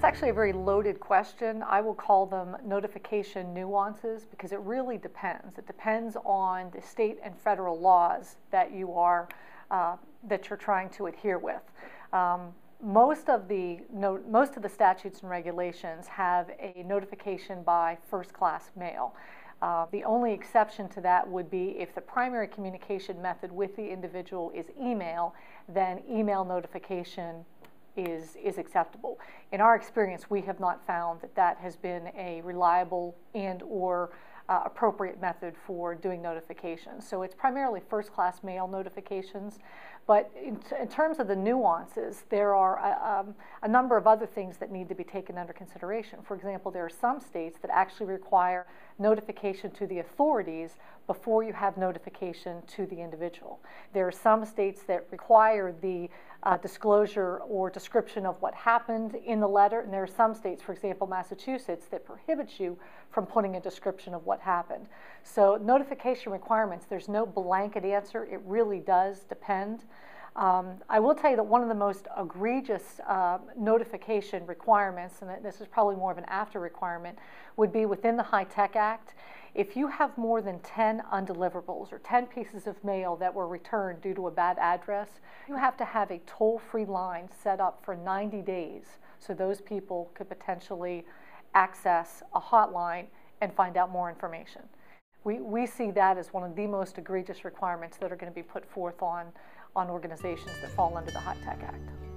It's actually a very loaded question. I will call them notification nuances because it really depends. It depends on the state and federal laws that you're trying to adhere with. Most of the statutes and regulations have a notification by first-class mail. The only exception to that would be if the primary communication method with the individual is email, then email notification is acceptable. In our experience, we have not found that that has been a reliable and/or appropriate method for doing notifications. So it's primarily first-class mail notifications, but in terms of the nuances, there are a number of other things that need to be taken under consideration. For example, there are some states that actually require notification to the authorities before you have notification to the individual. There are some states that require the disclosure or description of what happened in the letter, and there are some states, for example, Massachusetts, that prohibits you from putting a description of what happened. So notification requirements, there's no blanket answer. It really does depend. I will tell you that one of the most egregious notification requirements, and this is probably more of an after requirement, would be within the High-Tech Act. If you have more than 10 undeliverables or 10 pieces of mail that were returned due to a bad address, you have to have a toll-free line set up for 90 days so those people could potentially access a hotline and find out more information. We see that as one of the most egregious requirements that are going to be put forth on organizations that fall under the High-Tech Act.